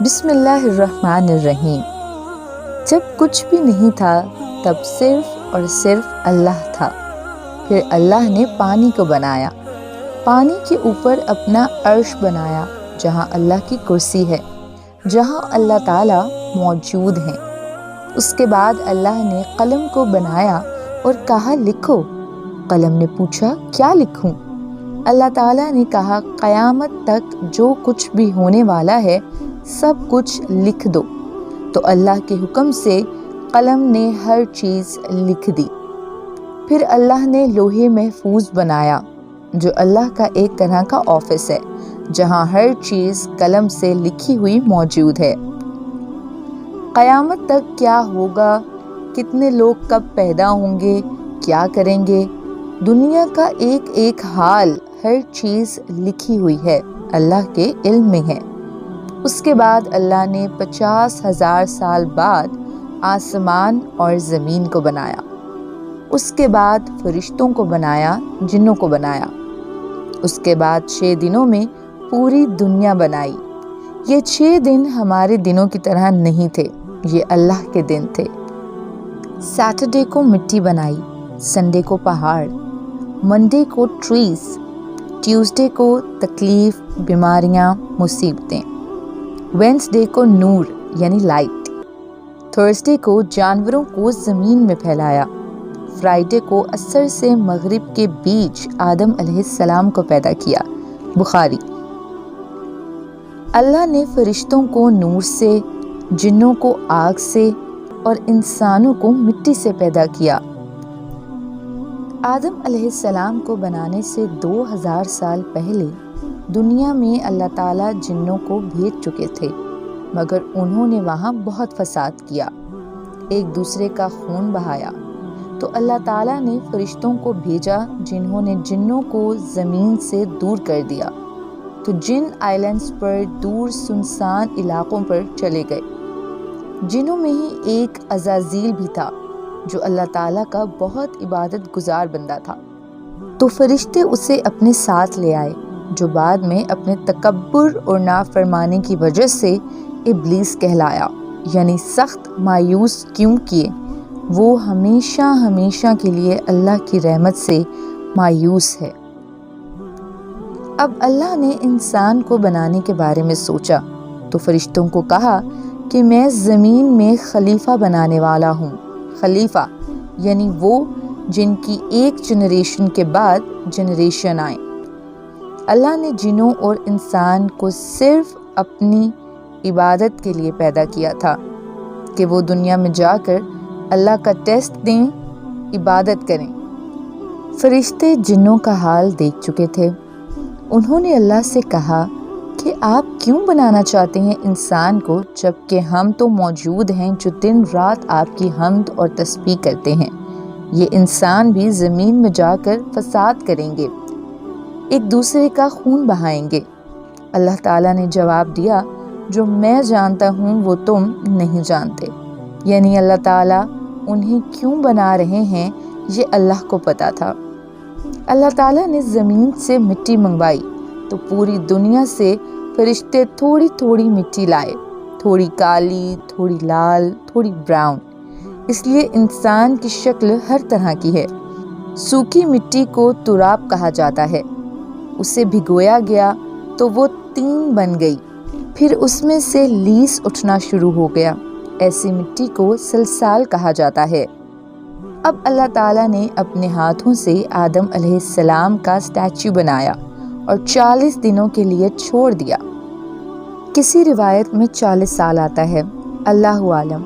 بسم اللہ الرحمن الرحیم۔ جب کچھ بھی نہیں تھا تب صرف اور صرف اللہ تھا۔ پھر اللہ نے پانی کو بنایا، پانی کے اوپر اپنا عرش بنایا جہاں اللہ کی کرسی ہے، جہاں اللہ تعالیٰ موجود ہیں۔ اس کے بعد اللہ نے قلم کو بنایا اور کہا لکھو۔ قلم نے پوچھا کیا لکھوں؟ اللہ تعالیٰ نے کہا قیامت تک جو کچھ بھی ہونے والا ہے سب کچھ لکھ دو۔ تو اللہ کے حکم سے قلم نے ہر چیز لکھ دی۔ پھر اللہ نے لوح محفوظ بنایا جو اللہ کا ایک طرح کا آفس ہے، جہاں ہر چیز قلم سے لکھی ہوئی موجود ہے۔ قیامت تک کیا ہوگا، کتنے لوگ کب پیدا ہوں گے، کیا کریں گے، دنیا کا ایک ایک حال، ہر چیز لکھی ہوئی ہے، اللہ کے علم میں ہے۔ اس کے بعد اللہ نے 50,000 سال بعد آسمان اور زمین کو بنایا۔ اس کے بعد فرشتوں کو بنایا، جنوں کو بنایا۔ اس کے بعد 6 دنوں میں پوری دنیا بنائی۔ یہ 6 دن ہمارے دنوں کی طرح نہیں تھے، یہ اللہ کے دن تھے۔ سیٹرڈے کو مٹی بنائی، سنڈے کو پہاڑ، منڈے کو ٹریز، ٹیوزڈے کو تکلیف، بیماریاں، مصیبتیں، وینسڈے کو نور یعنی لائٹ، تھرسڈے کو جانوروں کو زمین میں پھیلایا، فرائیڈے کو عصر سے مغرب کے بیچ آدم علیہ السلام کو پیدا کیا، بخاری۔ اللہ نے فرشتوں کو نور سے، جنوں کو آگ سے اور انسانوں کو مٹی سے پیدا کیا۔ آدم علیہ السلام کو بنانے سے 2000 سال پہلے دنیا میں اللہ تعالیٰ جنوں کو بھیج چکے تھے، مگر انہوں نے وہاں بہت فساد کیا، ایک دوسرے کا خون بہایا۔ تو اللہ تعالیٰ نے فرشتوں کو بھیجا جنہوں نے جنوں کو زمین سے دور کر دیا، تو جن آئلینڈز پر دور سنسان علاقوں پر چلے گئے۔ جنوں میں ہی ایک عزازیل بھی تھا جو اللہ تعالیٰ کا بہت عبادت گزار بندہ تھا، تو فرشتے اسے اپنے ساتھ لے آئے، جو بعد میں اپنے تکبر اور نافرمانی کی وجہ سے ابلیس کہلایا، یعنی سخت مایوس کیوں کیے، وہ ہمیشہ ہمیشہ کے لیے اللہ کی رحمت سے مایوس ہے۔ اب اللہ نے انسان کو بنانے کے بارے میں سوچا تو فرشتوں کو کہا کہ میں زمین میں خلیفہ بنانے والا ہوں۔ خلیفہ یعنی وہ جن کی ایک جنریشن کے بعد جنریشن آئے۔ اللہ نے جنوں اور انسان کو صرف اپنی عبادت کے لیے پیدا کیا تھا کہ وہ دنیا میں جا کر اللہ کا ٹیسٹ دیں، عبادت کریں۔ فرشتے جنوں کا حال دیکھ چکے تھے۔ انہوں نے اللہ سے کہا کہ آپ کیوں بنانا چاہتے ہیں انسان کو، جبکہ ہم تو موجود ہیں جو دن رات آپ کی حمد اور تسبیح کرتے ہیں۔ یہ انسان بھی زمین میں جا کر فساد کریں گے، ایک دوسرے کا خون بہائیں گے۔ اللہ تعالیٰ نے جواب دیا جو میں جانتا ہوں وہ تم نہیں جانتے، یعنی اللہ تعالیٰ انہیں کیوں بنا رہے ہیں یہ اللہ کو پتا تھا۔ اللہ تعالیٰ نے زمین سے مٹی منگوائی تو پوری دنیا سے فرشتے تھوڑی تھوڑی مٹی لائے، تھوڑی کالی، تھوڑی لال، تھوڑی براؤن، اس لیے انسان کی شکل ہر طرح کی ہے۔ سوکھی مٹی کو تراب کہا جاتا ہے، اسے بھگویا گیا تو وہ طین بن گئی، پھر اس میں سے لیس اٹھنا شروع ہو گیا، ایسی مٹی کو سلسال کہا جاتا ہے۔ اب اللہ تعالیٰ نے اپنے ہاتھوں سے آدم علیہ السلام کا اسٹیچو بنایا اور 40 دنوں کے لیے چھوڑ دیا۔ کسی روایت میں 40 سال آتا ہے، اللہ عالم۔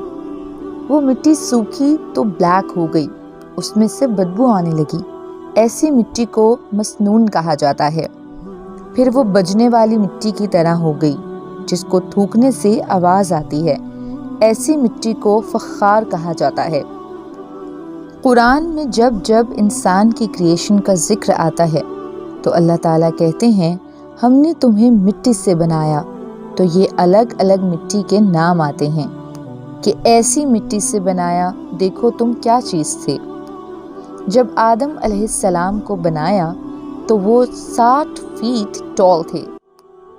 وہ مٹی سوکھی تو بلیک ہو گئی، اس میں سے بدبو آنے لگی، ایسی مٹی کو مسنون کہا جاتا ہے۔ پھر وہ بجنے والی مٹی کی طرح ہو گئی جس کو تھوکنے سے آواز آتی ہے، ایسی مٹی کو فخار کہا جاتا ہے۔ قرآن میں جب جب انسان کی کریشن کا ذکر آتا ہے تو اللہ تعالیٰ کہتے ہیں ہم نے تمہیں مٹی سے بنایا، تو یہ الگ الگ مٹی کے نام آتے ہیں کہ ایسی مٹی سے بنایا، دیکھو تم کیا چیز تھے۔ جب آدم علیہ السلام کو بنایا تو وہ 60 فیٹ ٹال تھے،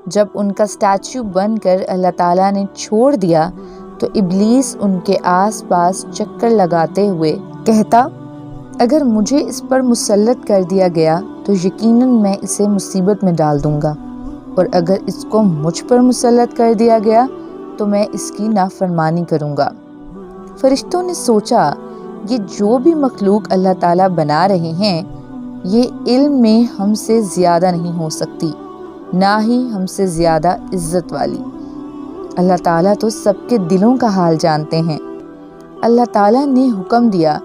جب ان کا اسٹیچو بن کر اللہ تعالیٰ نے چھوڑ دیا تو ابلیس ان کے آس پاس چکر لگاتے ہوئے کہتا، اگر مجھے اس پر مسلط کر دیا گیا تو یقیناً میں اسے مصیبت میں ڈال دوں گا، اور اگر اس کو مجھ پر مسلط کر دیا گیا تو میں اس کی نافرمانی کروں گا۔ فرشتوں نے سوچا، یہ جو بھی مخلوق اللہ تعالیٰ بنا رہے ہیں یہ علم میں ہم سے زیادہ نہیں ہو سکتی، نہ ہی ہم سے زیادہ عزت والی۔ اللہ تعالیٰ تو سب کے دلوں کا حال جانتے ہیں۔ اللہ تعالیٰ نے حکم دیا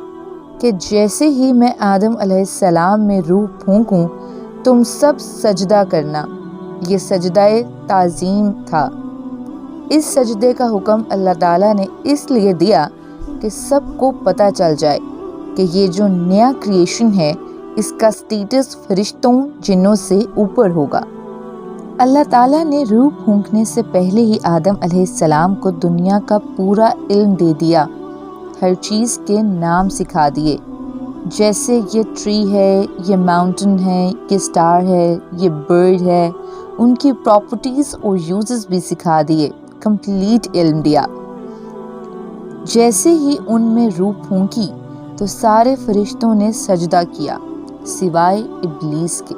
کہ جیسے ہی میں آدم علیہ السلام میں روح پھونکوں تم سب سجدہ کرنا۔ یہ سجدہ تعظیم تھا۔ اس سجدے کا حکم اللہ تعالیٰ نے اس لیے دیا کہ سب کو پتہ چل جائے کہ یہ جو نیا کریشن ہے اس کا سٹیٹس فرشتوں جنوں سے اوپر ہوگا۔ اللہ تعالیٰ نے روح پھونکنے سے پہلے ہی آدم علیہ السلام کو دنیا کا پورا علم دے دیا، ہر چیز کے نام سکھا دیے، جیسے یہ ٹری ہے، یہ ماؤنٹن ہے، یہ سٹار ہے، یہ برڈ ہے، ان کی پراپرٹیز اور یوزز بھی سکھا دیے، کمپلیٹ علم دیا۔ جیسے ہی ان میں روح پھونکی تو سارے فرشتوں نے سجدہ کیا سوائے ابلیس کے۔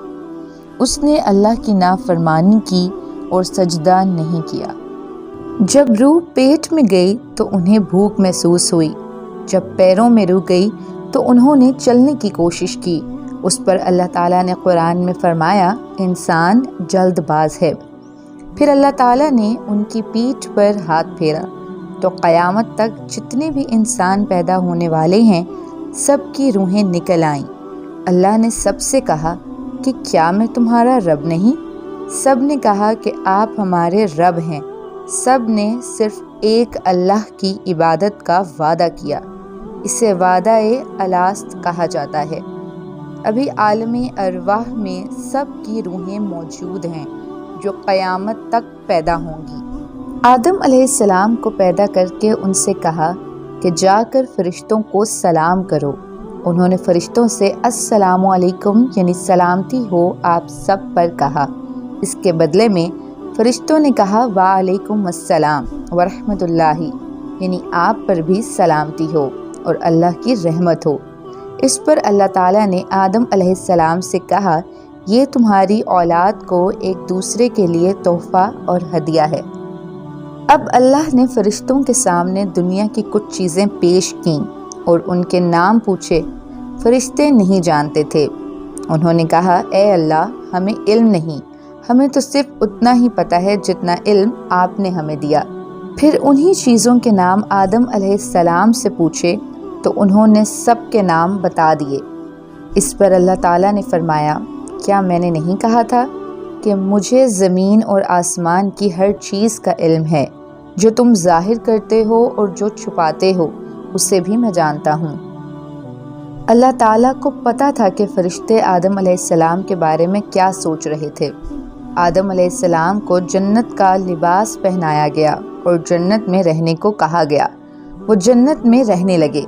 اس نے اللہ کی نافرمانی کی اور سجدہ نہیں کیا۔ جب روح پیٹ میں گئی تو انہیں بھوک محسوس ہوئی۔ جب پیروں میں روح گئی تو انہوں نے چلنے کی کوشش کی۔ اس پر اللہ تعالیٰ نے قرآن میں فرمایا، انسان جلد باز ہے۔ پھر اللہ تعالیٰ نے ان کی پیٹھ پر ہاتھ پھیرا تو قیامت تک جتنے بھی انسان پیدا ہونے والے ہیں سب کی روحیں نکل آئیں۔ اللہ نے سب سے کہا کہ کیا میں تمہارا رب نہیں؟ سب نے کہا کہ آپ ہمارے رب ہیں۔ سب نے صرف ایک اللہ کی عبادت کا وعدہ کیا۔ اسے وعدہ الاست کہا جاتا ہے۔ ابھی عالم ارواح میں سب کی روحیں موجود ہیں جو قیامت تک پیدا ہوں گی۔ آدم علیہ السلام کو پیدا کر کے ان سے کہا کہ جا کر فرشتوں کو سلام کرو۔ انہوں نے فرشتوں سے السلام علیکم یعنی سلامتی ہو آپ سب پر کہا۔ اس کے بدلے میں فرشتوں نے کہا وعلیکم السلام ورحمۃ اللہ یعنی آپ پر بھی سلامتی ہو اور اللہ کی رحمت ہو۔ اس پر اللہ تعالیٰ نے آدم علیہ السلام سے کہا، یہ تمہاری اولاد کو ایک دوسرے کے لیے تحفہ اور ہدیہ ہے۔ اب اللہ نے فرشتوں کے سامنے دنیا کی کچھ چیزیں پیش کیں اور ان کے نام پوچھے۔ فرشتے نہیں جانتے تھے۔ انہوں نے کہا، اے اللہ ہمیں علم نہیں، ہمیں تو صرف اتنا ہی پتہ ہے جتنا علم آپ نے ہمیں دیا۔ پھر انہی چیزوں کے نام آدم علیہ السلام سے پوچھے تو انہوں نے سب کے نام بتا دیے۔ اس پر اللہ تعالیٰ نے فرمایا، کیا میں نے نہیں کہا تھا کہ مجھے زمین اور آسمان کی ہر چیز کا علم ہے؟ جو تم ظاہر کرتے ہو اور جو چھپاتے ہو اسے بھی میں جانتا ہوں۔ اللہ تعالیٰ کو پتہ تھا کہ فرشتے آدم علیہ السلام کے بارے میں کیا سوچ رہے تھے۔ آدم علیہ السلام کو جنت کا لباس پہنایا گیا اور جنت میں رہنے کو کہا گیا۔ وہ جنت میں رہنے لگے۔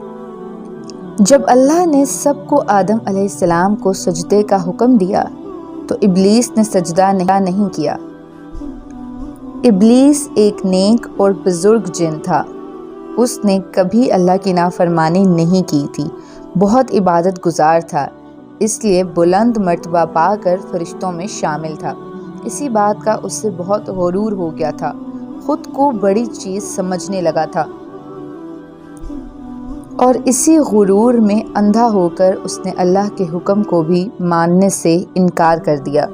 جب اللہ نے سب کو آدم علیہ السلام کو سجدے کا حکم دیا تو ابلیس نے سجدہ نہیں کیا۔ ابلیس ایک نیک اور بزرگ جن تھا۔ اس نے کبھی اللہ کی نافرمانی نہیں کی تھی، بہت عبادت گزار تھا، اس لیے بلند مرتبہ پا کر فرشتوں میں شامل تھا۔ اسی بات کا اس سے بہت غرور ہو گیا تھا، خود کو بڑی چیز سمجھنے لگا تھا، اور اسی غرور میں اندھا ہو کر اس نے اللہ کے حکم کو بھی ماننے سے انکار کر دیا۔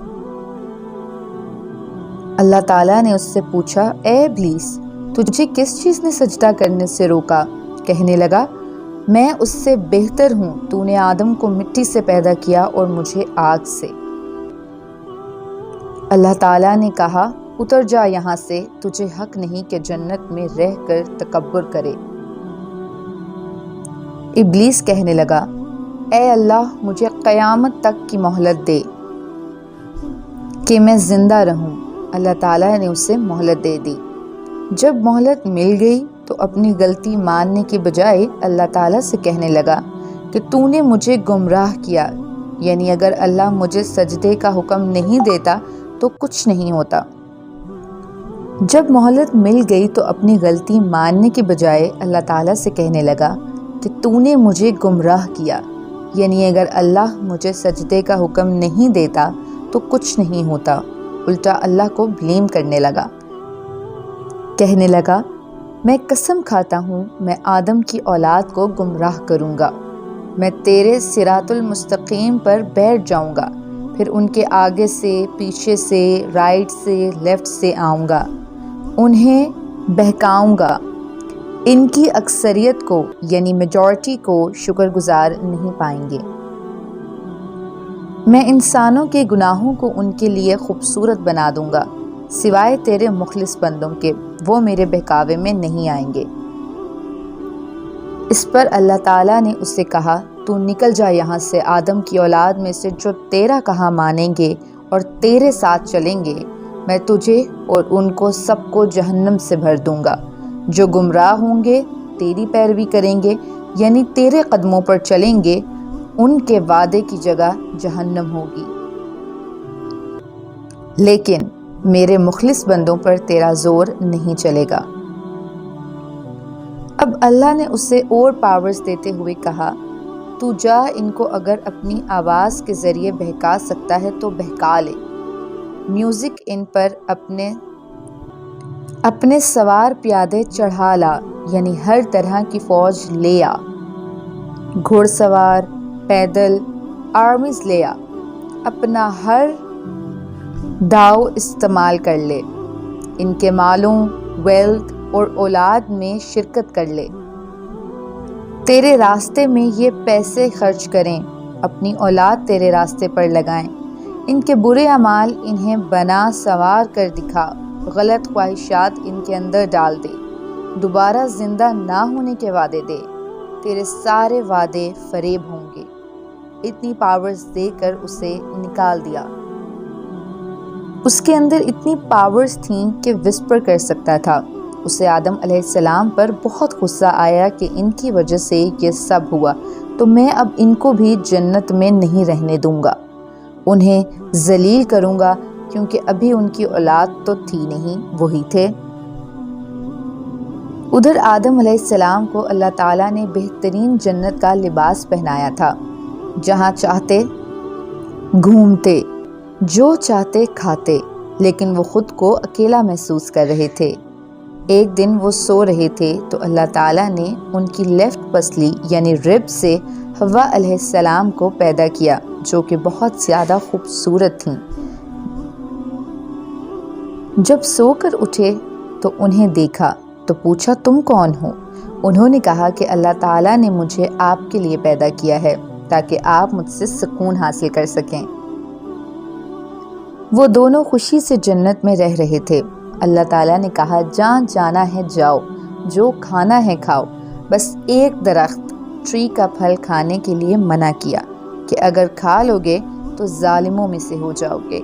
اللہ تعالیٰ نے اس سے پوچھا، اے ابلیس تجھے کس چیز نے سجدہ کرنے سے روکا؟ کہنے لگا، میں اس سے بہتر ہوں، تو نے آدم کو مٹی سے پیدا کیا اور مجھے آگ سے۔ اللہ تعالیٰ نے کہا، اتر جا یہاں سے، تجھے حق نہیں کہ جنت میں رہ کر تکبر کرے۔ ابلیس کہنے لگا، اے اللہ مجھے قیامت تک کی مہلت دے کہ میں زندہ رہوں۔ اللہ تعالیٰ نے اسے مہلت دے دی۔ جب مہلت مل گئی تو اپنی غلطی ماننے کی بجائے اللہ تعالیٰ سے کہنے لگا کہ تو نے مجھے گمراہ کیا، یعنی اگر اللہ مجھے سجدے کا حکم نہیں دیتا تو کچھ نہیں ہوتا۔ جب مہلت مل گئی تو اپنی غلطی ماننے کے بجائے اللہ تعالیٰ سے کہنے لگا کہ تو نے مجھے گمراہ کیا، یعنی اگر اللہ مجھے سجدے کا حکم نہیں دیتا تو کچھ نہیں ہوتا۔ الٹا اللہ کو بلیم کرنے لگا، کہنے لگا میں قسم کھاتا ہوں میں آدم کی اولاد کو گمراہ کروں گا، میں تیرے صراط المستقیم پر بیٹھ جاؤں گا، پھر ان کے آگے سے، پیچھے سے، رائٹ سے، لیفٹ سے آؤں گا، انہیں بہکاؤں گا، ان کی اکثریت کو یعنی میجورٹی کو شکر گزار نہیں پائیں گے۔ میں انسانوں کے گناہوں کو ان کے لیے خوبصورت بنا دوں گا، سوائے تیرے مخلص بندوں کے، وہ میرے بہکاوے میں نہیں آئیں گے۔ اس پر اللہ تعالیٰ نے اس سے کہا تو نکل جا یہاں سے، آدم کی اولاد میں سے جو تیرا کہا مانیں گے اور تیرے ساتھ چلیں گے میں تجھے اور ان کو سب کو جہنم سے بھر دوں گا۔ جو گمراہ ہوں گے، تیری پیروی کریں گے یعنی تیرے قدموں پر چلیں گے، ان کے وعدے کی جگہ جہنم ہوگی، لیکن میرے مخلص بندوں پر تیرا زور نہیں چلے گا۔ اب اللہ نے اسے اور پاورز دیتے ہوئے کہا تو جا، ان کو اگر اپنی آواز کے ذریعے بہکا سکتا ہے تو بہکا لے، میوزک ان پر اپنے سوار پیادے چڑھا لا، یعنی ہر طرح کی فوج لے آ، گھوڑ سوار، پیدل، آرمیز لے آ، اپنا ہر داؤ استعمال کر لے، ان کے مالوں، ویلتھ اور اولاد میں شرکت کر لے، تیرے راستے میں یہ پیسے خرچ کریں، اپنی اولاد تیرے راستے پر لگائیں، ان کے برے اعمال انہیں بنا سوار کر دکھا، غلط خواہشات ان کے اندر ڈال دے، دوبارہ زندہ نہ ہونے کے وعدے دے، تیرے سارے وعدے فریب ہوں گے۔ اتنی پاورز دے کر اسے نکال دیا۔ اس کے اندر اتنی پاورز تھیں کہ وسپر کر سکتا تھا۔ اسے آدم علیہ السلام پر بہت غصہ آیا کہ ان کی وجہ سے یہ سب ہوا، تو میں اب ان کو بھی جنت میں نہیں رہنے دوں گا، انہیں ذلیل کروں گا، کیونکہ ابھی ان کی اولاد تو تھی نہیں، وہی تھے۔ ادھر آدم علیہ السلام کو اللہ تعالیٰ نے بہترین جنت کا لباس پہنایا تھا، جہاں چاہتے گھومتے، جو چاہتے کھاتے، لیکن وہ خود کو اکیلا محسوس کر رہے تھے۔ ایک دن وہ سو رہے تھے تو اللہ تعالیٰ نے ان کی لیفٹ پسلی یعنی رب سے حوا علیہ السلام کو پیدا کیا، جو کہ بہت زیادہ خوبصورت تھیں۔ جب سو کر اٹھے تو انہیں دیکھا تو پوچھا تم کون ہو؟ انہوں نے کہا کہ اللہ تعالیٰ نے مجھے آپ کے لیے پیدا کیا ہے تاکہ آپ مجھ سے سکون حاصل کر سکیں۔ وہ دونوں خوشی سے جنت میں رہ رہے تھے۔ اللہ تعالیٰ نے کہا جہاں جانا ہے جاؤ، جو کھانا ہے کھاؤ، بس ایک درخت ٹری کا پھل کھانے کے لیے منع کیا کہ اگر کھا لوگے تو ظالموں میں سے ہو جاؤ گے۔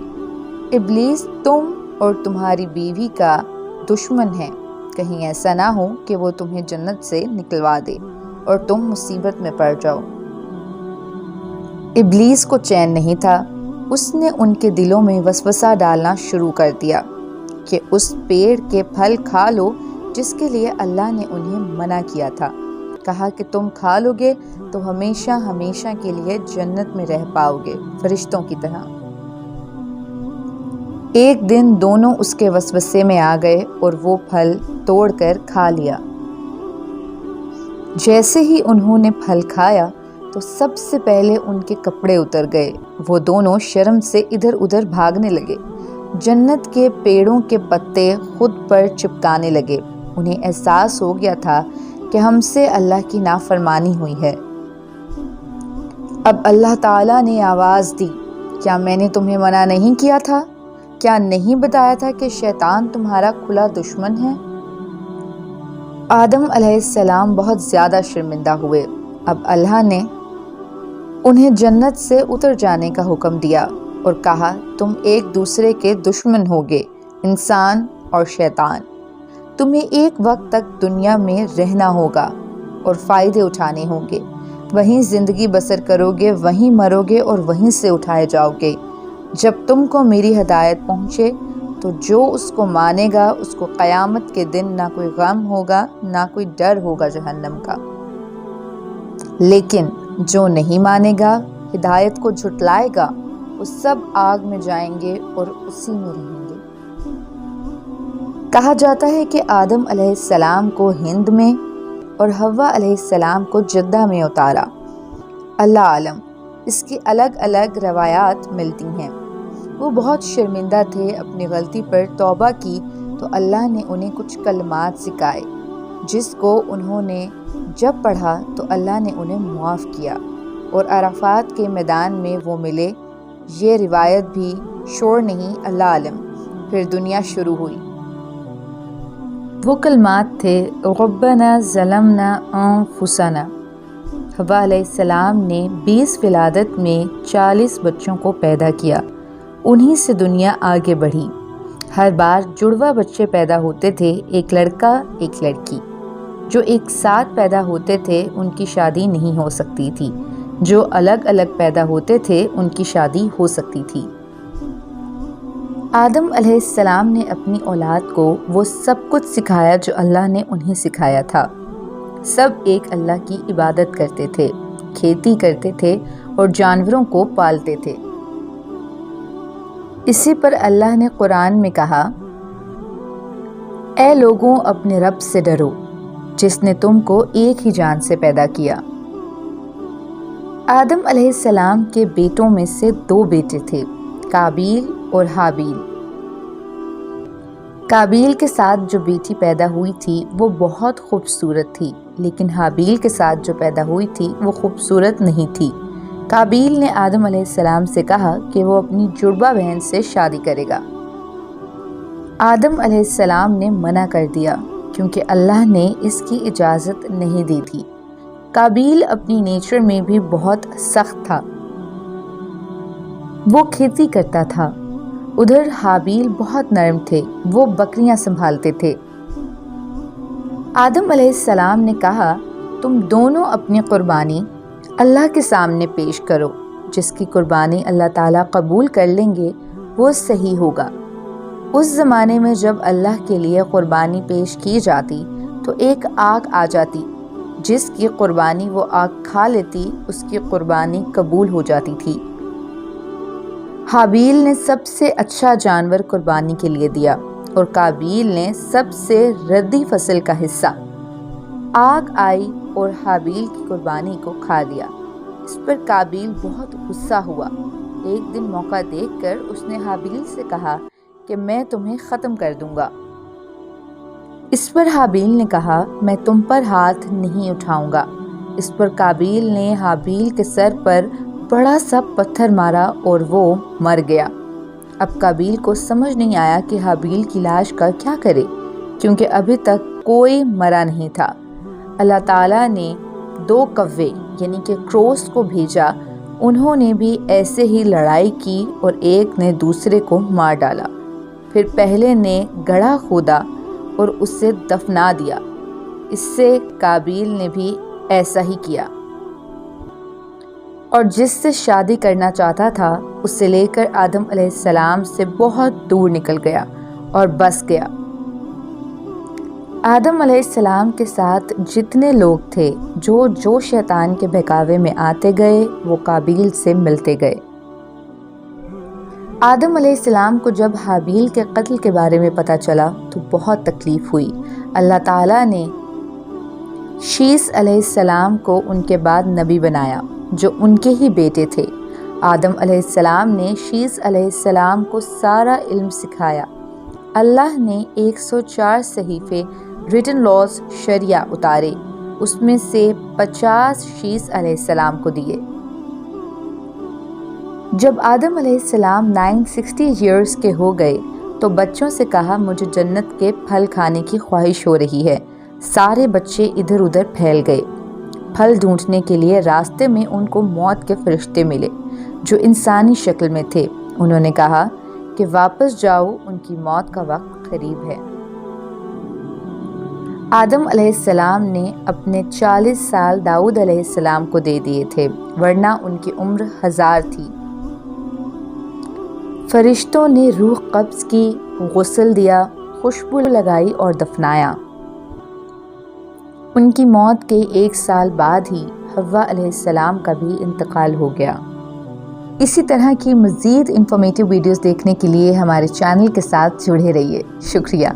ابلیس تم اور تمہاری بیوی کا دشمن ہے، کہیں ایسا نہ ہو کہ وہ تمہیں جنت سے نکلوا دے اور تم مصیبت میں پڑ جاؤ۔ ابلیس کو چین نہیں تھا، اس نے ان کے دلوں میں وسوسہ ڈالنا شروع کر دیا کہ اس پیڑ کے پھل کھا لو جس کے لیے اللہ نے انہیں منع کیا تھا۔ کہا کہ تم کھا لوگے تو ہمیشہ ہمیشہ کے لیے جنت میں رہ پاؤ گے، فرشتوں کی طرح۔ ایک دن دونوں اس کے وسوسے میں آ گئے اور وہ پھل توڑ کر کھا لیا۔ جیسے ہی انہوں نے پھل کھایا تو سب سے پہلے ان کے کپڑے اتر گئے، وہ دونوں شرم سے ادھر ادھر بھاگنے لگے، جنت کے پیڑوں کے پتے خود پر چپکانے لگے۔ انہیں احساس ہو گیا تھا کہ ہم سے اللہ کی نافرمانی ہوئی ہے۔ اب اللہ تعالیٰ نے آواز دی، کیا میں نے تمہیں منع نہیں کیا تھا؟ کیا نہیں بتایا تھا کہ شیطان تمہارا کھلا دشمن ہے؟ آدم علیہ السلام بہت زیادہ شرمندہ ہوئے۔ اب اللہ نے انہیں جنت سے اتر جانے کا حکم دیا اور کہا تم ایک دوسرے کے دشمن ہوگے، انسان اور شیطان۔ تمہیں ایک وقت تک دنیا میں رہنا ہوگا اور فائدے اٹھانے ہوں گے، وہیں زندگی بسر کرو گے، وہیں مرو گے اور وہیں سے اٹھائے جاؤ گے۔ جب تم کو میری ہدایت پہنچے تو جو اس کو مانے گا اس کو قیامت کے دن نہ کوئی غم ہوگا نہ کوئی ڈر ہوگا جہنم کا، لیکن جو نہیں مانے گا، ہدایت کو جھٹلائے گا، وہ سب آگ میں جائیں گے اور اسی میں رہیں گے۔ کہا جاتا ہے کہ آدم علیہ السلام کو ہند میں اور حوا علیہ السلام کو جدہ میں اتارا۔ اللہ عالم، اس کی الگ الگ روایات ملتی ہیں۔ وہ بہت شرمندہ تھے، اپنی غلطی پر توبہ کی تو اللہ نے انہیں کچھ کلمات سکھائے جس کو انہوں نے جب پڑھا تو اللہ نے انہیں معاف کیا اور عرفات کے میدان میں وہ ملے۔ یہ روایت بھی شور نہیں، اللہ عالم۔ پھر دنیا شروع ہوئی۔ وہ کلمات تھے ربنا ظلمنا انفسنا۔ حوا علیہ السلام نے 20 ولادت میں 40 بچوں کو پیدا کیا، انہی سے دنیا آگے بڑھی۔ ہر بار جڑواں بچے پیدا ہوتے تھے، ایک لڑکا ایک لڑکی۔ جو ایک ساتھ پیدا ہوتے تھے ان کی شادی نہیں ہو سکتی تھی، جو الگ الگ پیدا ہوتے تھے ان کی شادی ہو سکتی تھی۔ آدم علیہ السلام نے اپنی اولاد کو وہ سب کچھ سکھایا جو اللہ نے انہیں سکھایا تھا۔ سب ایک اللہ کی عبادت کرتے تھے، کھیتی کرتے تھے اور جانوروں کو پالتے تھے۔ اسی پر اللہ نے قرآن میں کہا، اے لوگوں اپنے رب سے ڈرو جس نے تم کو ایک ہی جان سے پیدا کیا۔ آدم علیہ السلام کے بیٹوں میں سے 2 بیٹے تھے، قابیل اور حابیل۔ قابیل کے ساتھ جو بیٹی پیدا ہوئی تھی وہ بہت خوبصورت تھی، لیکن حابیل کے ساتھ جو پیدا ہوئی تھی وہ خوبصورت نہیں تھی۔ قابیل نے آدم علیہ السلام سے کہا کہ وہ اپنی جڑواں بہن سے شادی کرے گا۔ آدم علیہ السلام نے منع کر دیا کیونکہ اللہ نے اس کی اجازت نہیں دی تھی۔ قابیل اپنی نیچر میں بھی بہت سخت تھا، وہ کھیتی کرتا تھا۔ ادھر حابیل بہت نرم تھے، وہ بکریاں سنبھالتے تھے۔ آدم علیہ السلام نے کہا، تم دونوں اپنی قربانی اللہ کے سامنے پیش کرو، جس کی قربانی اللہ تعالیٰ قبول کر لیں گے وہ صحیح ہوگا۔ اس زمانے میں جب اللہ کے لیے قربانی پیش کی جاتی تو ایک آگ آ جاتی، جس کی قربانی وہ آگ کھا لیتی اس کی قربانی قبول ہو جاتی تھی۔ حابیل نے سب سے اچھا جانور قربانی کے لیے دیا اور قابیل نے سب سے ردی فصل کا حصہ۔ آگ آئی اور حابیل کی قربانی کو کھا لیا۔ اس پر قابیل بہت غصہ ہوا۔ ایک دن موقع دیکھ کر اس نے حابیل سے کہا کہ میں تمہیں ختم کر دوں گا۔ اس پر حابیل نے کہا، میں تم پر ہاتھ نہیں اٹھاؤں گا۔ اس پر قابیل نے حابیل کے سر پر بڑا سا پتھر مارا اور وہ مر گیا۔ اب قابیل کو سمجھ نہیں آیا کہ حابیل کی لاش کا کیا کرے، کیونکہ ابھی تک کوئی مرا نہیں تھا۔ اللہ تعالیٰ نے 2 کوے یعنی کہ کروس کو بھیجا، انہوں نے بھی ایسے ہی لڑائی کی اور ایک نے دوسرے کو مار ڈالا۔ پھر پہلے نے گڑھا کھودا اور اسے دفنا دیا۔ اس سے قابیل نے بھی ایسا ہی کیا، اور جس سے شادی کرنا چاہتا تھا اسے لے کر آدم علیہ السلام سے بہت دور نکل گیا اور بس گیا۔ آدم علیہ السلام کے ساتھ جتنے لوگ تھے جو شیطان کے بہکاوے میں آتے گئے وہ قابیل سے ملتے گئے۔ آدم علیہ السلام کو جب حابیل کے قتل کے بارے میں پتہ چلا تو بہت تکلیف ہوئی۔ اللہ تعالیٰ نے شیس علیہ السلام کو ان کے بعد نبی بنایا جو ان کے ہی بیٹے تھے۔ آدم علیہ السلام نے شیس علیہ السلام کو سارا علم سکھایا۔ اللہ نے 104 صحیفے ریٹن لاز شریعہ اتارے، اس میں سے 50 شیس علیہ السلام کو دیے۔ جب آدم علیہ السلام 960 ایئرز کے ہو گئے تو بچوں سے کہا، مجھے جنت کے پھل کھانے کی خواہش ہو رہی ہے۔ سارے بچے ادھر ادھر پھیل گئے۔ پھل ڈھونڈنے کے لیے راستے میں ان کو موت کے فرشتے ملے جو انسانی شکل میں تھے۔ انہوں نے کہا کہ واپس جاؤ، ان کی موت کا وقت قریب ہے۔ آدم علیہ السلام نے اپنے 40 سال داؤد علیہ السلام کو دے دیے تھے، ورنہ ان کی عمر 1000 تھی۔ فرشتوں نے روح قبض کی، غسل دیا، خوشبو لگائی اور دفنایا۔ ان کی موت کے 1 سال بعد ہی حوا علیہ السلام کا بھی انتقال ہو گیا۔ اسی طرح کی مزید انفارمیٹیو ویڈیوز دیکھنے کے لیے ہمارے چینل کے ساتھ جڑے رہیے۔ شکریہ۔